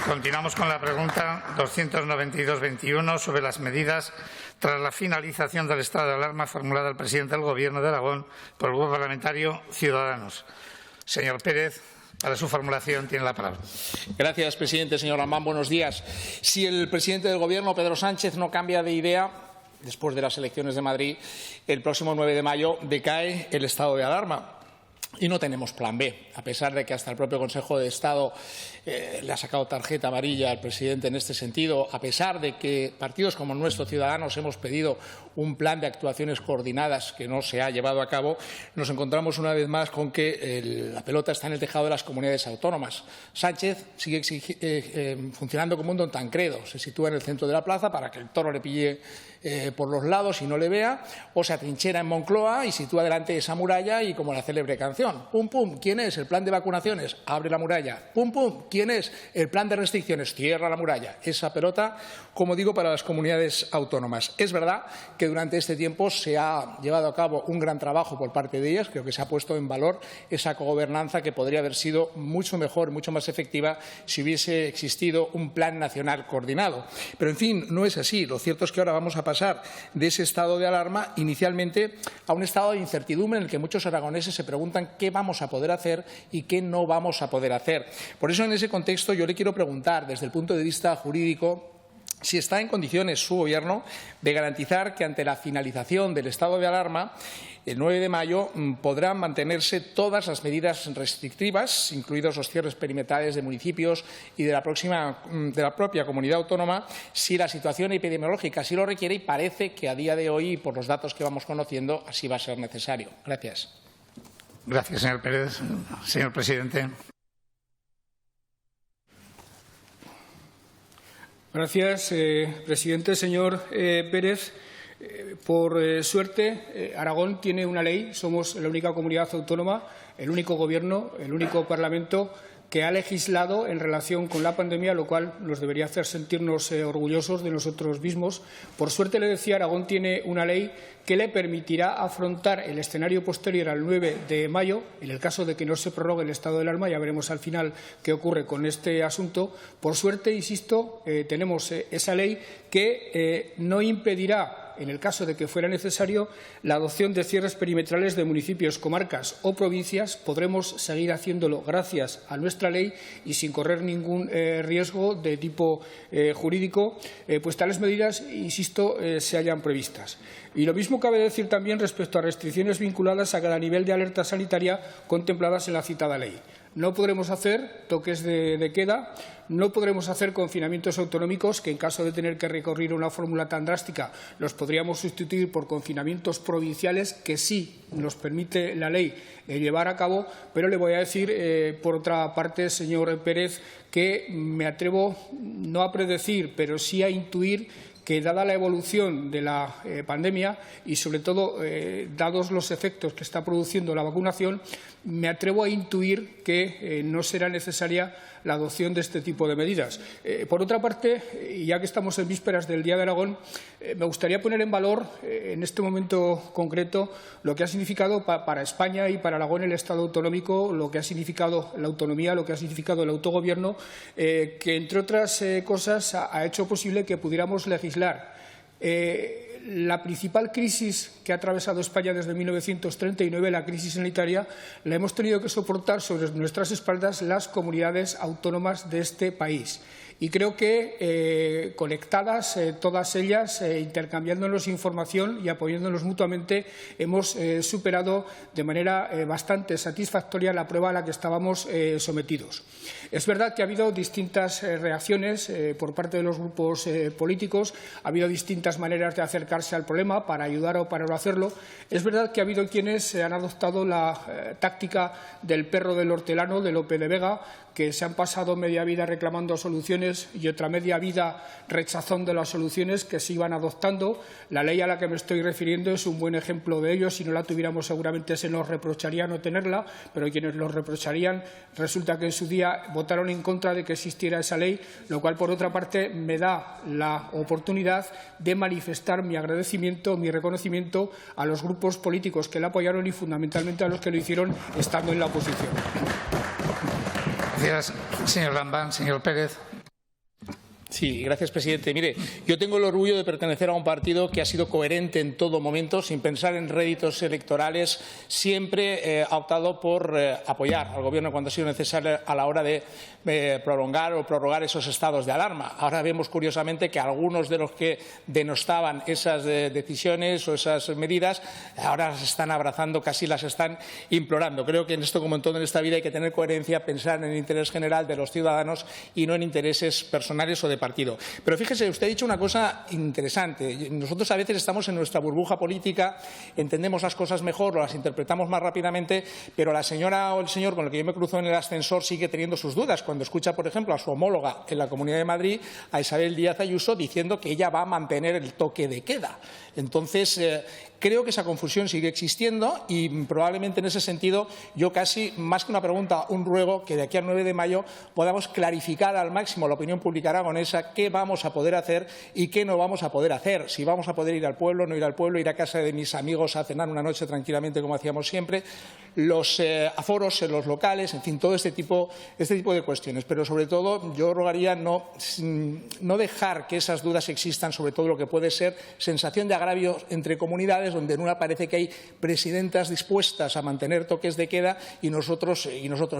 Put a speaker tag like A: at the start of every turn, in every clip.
A: Continuamos con la pregunta 292-21 sobre las medidas tras la finalización del estado de alarma formulada al presidente del Gobierno de Aragón por el Grupo Parlamentario Ciudadanos. Señor Pérez, para su formulación tiene la palabra.
B: Gracias, presidente. Señor Lamán, buenos días. Si el presidente del Gobierno, Pedro Sánchez, no cambia de idea, después de las elecciones de Madrid, el próximo 9 de mayo decae el estado de alarma. Y no tenemos plan B, a pesar de que hasta el propio Consejo de Estado le ha sacado tarjeta amarilla al presidente en este sentido, a pesar de que partidos como el nuestro, Ciudadanos, hemos pedido un plan de actuaciones coordinadas que no se ha llevado a cabo, nos encontramos una vez más con que la pelota está en el tejado de las comunidades autónomas. Sánchez sigue funcionando como un don Tancredo, se sitúa en el centro de la plaza para que el toro le pille por los lados y no le vea, o se atrinchera en Moncloa y sitúa delante de esa muralla y como la célebre canción, pum pum, ¿quién es? El plan de vacunaciones, abre la muralla, pum pum, ¿quién es? El plan de restricciones, cierra la muralla. Esa pelota, como digo, para las comunidades autónomas. Es verdad que durante este tiempo se ha llevado a cabo un gran trabajo por parte de ellas, creo que se ha puesto en valor esa cogobernanza que podría haber sido mucho mejor, mucho más efectiva si hubiese existido un plan nacional coordinado. Pero, en fin, no es así. Lo cierto es que ahora vamos a pasar de ese estado de alarma inicialmente a un estado de incertidumbre en el que muchos aragoneses se preguntan qué vamos a poder hacer y qué no vamos a poder hacer. Por eso, en ese contexto, yo le quiero preguntar, desde el punto de vista jurídico, si está en condiciones su Gobierno de garantizar que ante la finalización del estado de alarma, el 9 de mayo, podrán mantenerse todas las medidas restrictivas, incluidos los cierres perimetrales de municipios y de la propia comunidad autónoma, si la situación epidemiológica así lo requiere, y parece que a día de hoy, por los datos que vamos conociendo, así va a ser necesario. Gracias.
A: Gracias, señor Pérez. Señor presidente.
C: Gracias, presidente. Señor Pérez, por suerte, Aragón tiene una ley. Somos la única comunidad autónoma, el único Gobierno, el único Parlamento que ha legislado en relación con la pandemia, lo cual nos debería hacer sentirnos orgullosos de nosotros mismos. Por suerte, le decía, Aragón tiene una ley que le permitirá afrontar el escenario posterior al 9 de mayo, en el caso de que no se prorrogue el estado de alarma. Ya veremos al final qué ocurre con este asunto. Por suerte, insisto, tenemos esa ley que no impedirá, en el caso de que fuera necesario, la adopción de cierres perimetrales de municipios, comarcas o provincias. Podremos seguir haciéndolo gracias a nuestra ley y sin correr ningún riesgo de tipo jurídico, pues tales medidas, insisto, se hallan previstas. Y lo mismo cabe decir también respecto a restricciones vinculadas a cada nivel de alerta sanitaria contempladas en la citada ley. No podremos hacer toques de queda, no podremos hacer confinamientos autonómicos, que en caso de tener que recurrir a una fórmula tan drástica los podríamos sustituir por confinamientos provinciales, que sí nos permite la ley llevar a cabo. Pero le voy a decir, por otra parte, señor Pérez, que me atrevo no a predecir, pero sí a intuir que, dada la evolución de la pandemia y, sobre todo, dados los efectos que está produciendo la vacunación, me atrevo a intuir que no será necesaria la adopción de este tipo de medidas. Por otra parte, y ya que estamos en vísperas del Día de Aragón, me gustaría poner en valor, en este momento concreto, lo que ha significado para España y para Aragón el Estado autonómico, lo que ha significado la autonomía, lo que ha significado el autogobierno, que, entre otras cosas, ha hecho posible que pudiéramos legislar. La principal crisis que ha atravesado España desde 1939, la crisis sanitaria, la hemos tenido que soportar sobre nuestras espaldas las comunidades autónomas de este país. Y creo que, conectadas todas ellas, intercambiándonos información y apoyándonos mutuamente, hemos superado de manera bastante satisfactoria la prueba a la que estábamos sometidos. Es verdad que ha habido distintas reacciones por parte de los grupos políticos, ha habido distintas maneras de acercarse al problema para ayudar o para no hacerlo. Es verdad que ha habido quienes han adoptado la táctica del perro del hortelano, de Lope de Vega, que se han pasado media vida reclamando soluciones y otra media vida rechazando las soluciones que se iban adoptando. La ley a la que me estoy refiriendo es un buen ejemplo de ello. Si no la tuviéramos, seguramente se nos reprocharía no tenerla, pero quienes los reprocharían resulta que en su día votaron en contra de que existiera esa ley, lo cual, por otra parte, me da la oportunidad de manifestar mi agradecimiento, mi reconocimiento a los grupos políticos que la apoyaron y, fundamentalmente, a los que lo hicieron estando en la oposición.
A: Gracias, señor Lambán. Señor Pérez.
B: Sí, gracias, presidente. Mire, yo tengo el orgullo de pertenecer a un partido que ha sido coherente en todo momento, sin pensar en réditos electorales, siempre ha optado por apoyar al Gobierno cuando ha sido necesario a la hora de prolongar o prorrogar esos estados de alarma. Ahora vemos, curiosamente, que algunos de los que denostaban esas decisiones o esas medidas ahora las están abrazando, casi las están implorando. Creo que en esto, como en todo en esta vida, hay que tener coherencia, pensar en el interés general de los ciudadanos y no en intereses personales o de partido. Pero fíjese, usted ha dicho una cosa interesante. Nosotros a veces estamos en nuestra burbuja política, entendemos las cosas mejor o las interpretamos más rápidamente, pero la señora o el señor con el que yo me cruzo en el ascensor sigue teniendo sus dudas cuando escucha, por ejemplo, a su homóloga en la Comunidad de Madrid, a Isabel Díaz Ayuso, diciendo que ella va a mantener el toque de queda. Entonces, creo que esa confusión sigue existiendo y probablemente en ese sentido yo casi, más que una pregunta, un ruego que de aquí al 9 de mayo podamos clarificar al máximo la opinión pública aragonesa qué vamos a poder hacer y qué no vamos a poder hacer. Si vamos a poder ir al pueblo, no ir al pueblo, ir a casa de mis amigos a cenar una noche tranquilamente como hacíamos siempre, los aforos en los locales, en fin, todo este tipo de cuestiones. Pero sobre todo yo rogaría no dejar que esas dudas existan sobre todo lo que puede ser sensación de agravio entre comunidades donde en una parece que hay presidentas dispuestas a mantener toques de queda y nosotros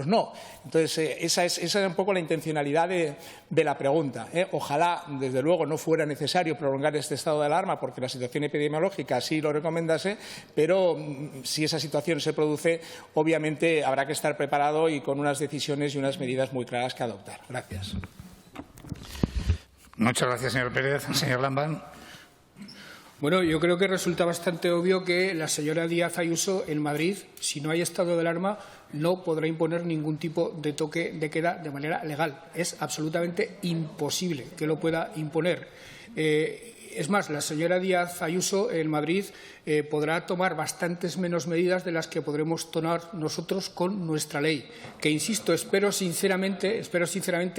B: no. Entonces, esa es un poco la intencionalidad de la pregunta. Ojalá, desde luego, no fuera necesario prolongar este estado de alarma porque la situación epidemiológica así lo recomendase, pero si esa situación se produce, obviamente habrá que estar preparado y con unas decisiones y unas medidas muy claras que adoptar. Gracias.
A: Muchas gracias, señor Pérez. Señor Lambán.
C: Bueno, yo creo que resulta bastante obvio que la señora Díaz Ayuso en Madrid, si no hay estado de alarma, no podrá imponer ningún tipo de toque de queda de manera legal. Es absolutamente imposible que lo pueda imponer. Es más, la señora Díaz Ayuso en Madrid podrá tomar bastantes menos medidas de las que podremos tomar nosotros con nuestra ley, que, insisto, espero sinceramente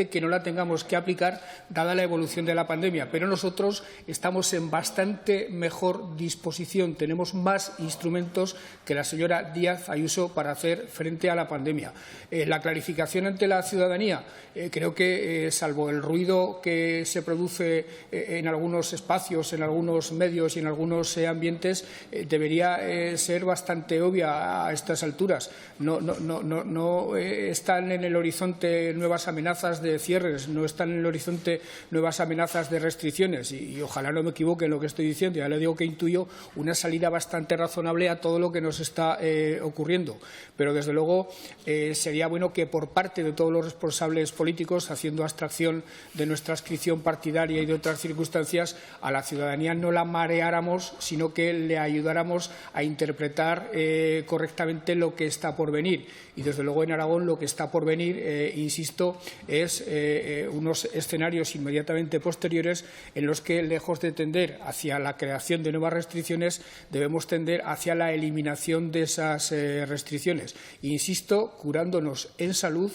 C: que no la tengamos que aplicar dada la evolución de la pandemia, pero nosotros estamos en bastante mejor disposición, tenemos más instrumentos que la señora Díaz Ayuso para hacer frente a la pandemia. La clarificación ante la ciudadanía, creo que, salvo el ruido que se produce en algunos espacios, en algunos medios y en algunos ambientes, debería ser bastante obvia a estas alturas. No están en el horizonte nuevas amenazas de cierres, no están en el horizonte nuevas amenazas de restricciones y ojalá no me equivoque en lo que estoy diciendo. Ya le digo que intuyo una salida bastante razonable a todo lo que nos está ocurriendo. Pero, desde luego, sería bueno que por parte de todos los responsables políticos, haciendo abstracción de nuestra adscripción partidaria y de otras circunstancias, a la ciudadanía no la mareáramos, sino que le ayudáramos a interpretar correctamente lo que está por venir. Y, desde luego, en Aragón lo que está por venir, insisto, es unos escenarios inmediatamente posteriores en los que, lejos de tender hacia la creación de nuevas restricciones, debemos tender hacia la eliminación de esas restricciones. Insisto, curándonos en salud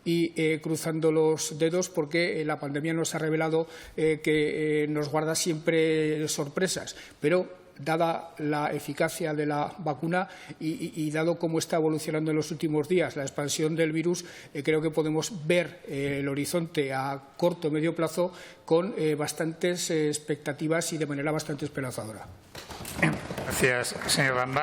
C: y cruzando los dedos, porque la pandemia nos ha revelado que nos guarda siempre sorpresas. Pero, dada la eficacia de la vacuna y dado cómo está evolucionando en los últimos días la expansión del virus, creo que podemos ver el horizonte a corto o medio plazo con bastantes expectativas y de manera bastante esperanzadora.
A: Gracias, señor Lambán.